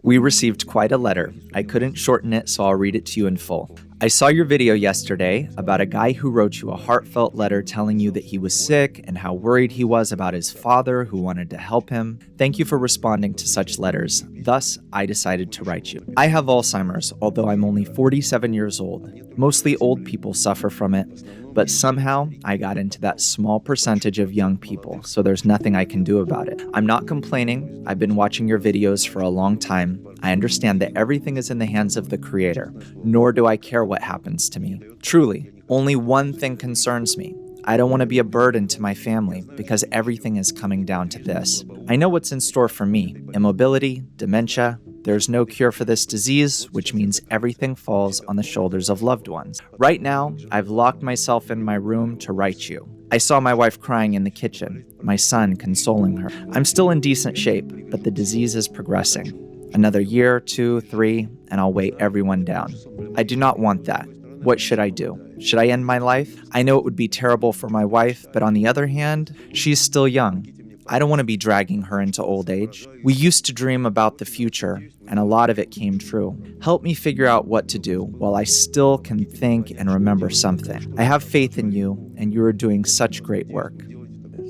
We received quite a letter. I couldn't shorten it, so I'll read it to you in full. I saw your video yesterday about a guy who wrote you a heartfelt letter telling you that he was sick and how worried he was about his father who wanted to help him. Thank you for responding to such letters. Thus, I decided to write you. I have Alzheimer's, although I'm only 47 years old. Mostly old people suffer from it, but somehow I got into that small percentage of young people, so there's nothing I can do about it. I'm not complaining. I've been watching your videos for a long time. I understand that everything is in the hands of the Creator, nor do I care what happens to me. Truly, only one thing concerns me. I don't want to be a burden to my family because everything is coming down to this. I know what's in store for me: immobility, dementia. There's no cure for this disease, which means everything falls on the shoulders of loved ones. Right now, I've locked myself in my room to write you. I saw my wife crying in the kitchen, my son consoling her. I'm still in decent shape, but the disease is progressing. Another year, 2, 3, and I'll weigh everyone down. I do not want that. What should I do? Should I end my life? I know it would be terrible for my wife, but on the other hand, she's still young. I don't want to be dragging her into old age. We used to dream about the future, and a lot of it came true. Help me figure out what to do while I still can think and remember something. I have faith in you, and you are doing such great work.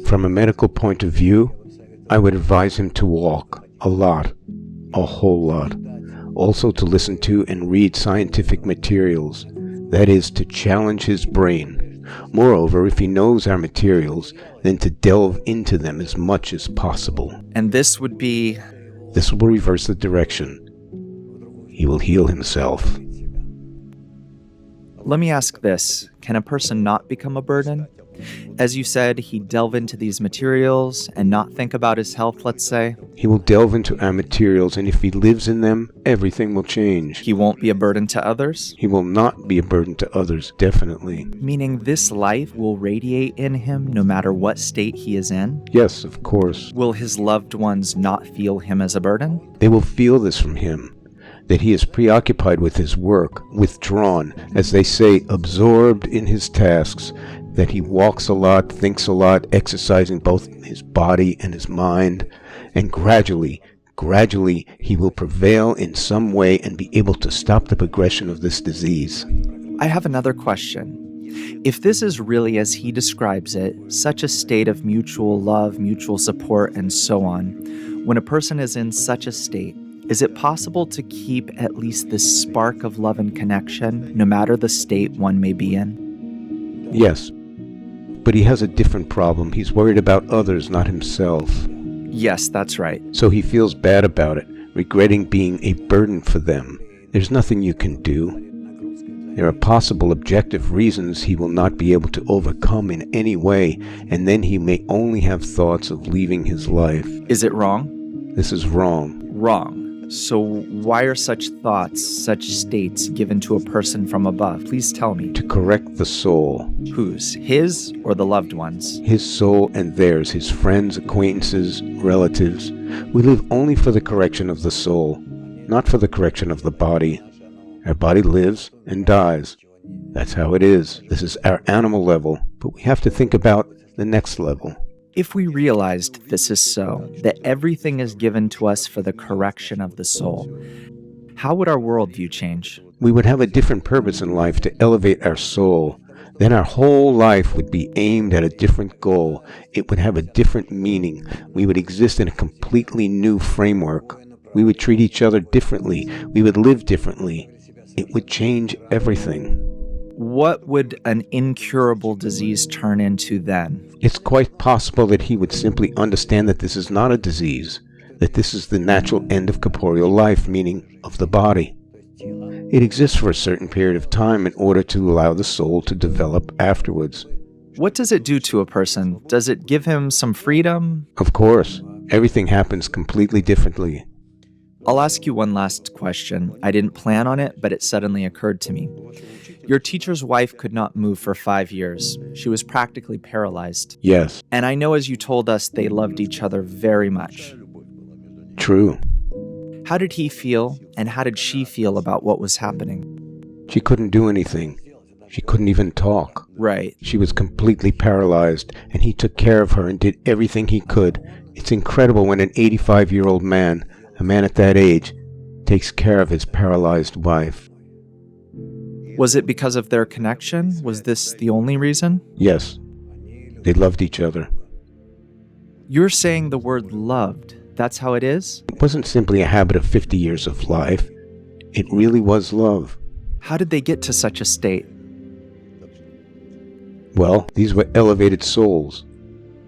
From a medical point of view, I would advise him to walk a lot, a whole lot. Also to listen to and read scientific materials, that is, to challenge his brain. Moreover, if he knows our materials, then to delve into them as much as possible. And this would be? This will reverse the direction. He will heal himself. Let me ask this. Can a person not become a burden? As you said, he'd delve into these materials and not think about his health, let's say. He will delve into our materials, and if he lives in them, everything will change. He won't be a burden to others? He will not be a burden to others, definitely. Meaning this life will radiate in him no matter what state he is in? Yes, of course. Will his loved ones not feel him as a burden? They will feel this from him, that he is preoccupied with his work, withdrawn, as they say, absorbed in his tasks, that he walks a lot, thinks a lot, exercising both his body and his mind, and gradually he will prevail in some way and be able to stop the progression of this disease. I have another question. If this is really as he describes it, such a state of mutual love, mutual support, and so on, when a person is in such a state, is it possible to keep at least this spark of love and connection, no matter the state one may be in? Yes, but he has a different problem. He's worried about others, not himself. Yes, that's right. So he feels bad about it, regretting being a burden for them. There's nothing you can do. There are possible objective reasons he will not be able to overcome in any way, and then he may only have thoughts of leaving his life. Is it wrong? This is wrong. Wrong. So why are such thoughts, such states given to a person from above? Please tell me. To correct the soul. Whose? His or the loved ones? His soul and theirs, his friends, acquaintances, relatives. We live only for the correction of the soul, not for the correction of the body. Our body lives and dies. That's how it is. This is our animal level, but we have to think about the next level. If we realized this is so, that everything is given to us for the correction of the soul, how would our worldview change? We would have a different purpose in life to elevate our soul. Then our whole life would be aimed at a different goal. It would have a different meaning. We would exist in a completely new framework. We would treat each other differently. We would live differently. It would change everything. What would an incurable disease turn into then? It's quite possible that he would simply understand that this is not a disease, that this is the natural end of corporeal life, meaning of the body. It exists for a certain period of time in order to allow the soul to develop afterwards. What does it do to a person? Does it give him some freedom? Of course, everything happens completely differently. I'll ask you one last question. I didn't plan on it, but it suddenly occurred to me. Your teacher's wife could not move for 5 years. She was practically paralyzed. Yes. And I know, as you told us, they loved each other very much. True. How did he feel, and how did she feel about what was happening? She couldn't do anything. She couldn't even talk. Right. She was completely paralyzed, and he took care of her and did everything he could. It's incredible when an 85-year-old man, a man at that age, takes care of his paralyzed wife. Was it because of their connection? Was this the only reason? Yes, they loved each other. You're saying the word loved. That's how it is? It wasn't simply a habit of 50 years of life. It really was love. How did they get to such a state? Well, these were elevated souls.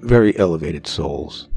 Very elevated souls.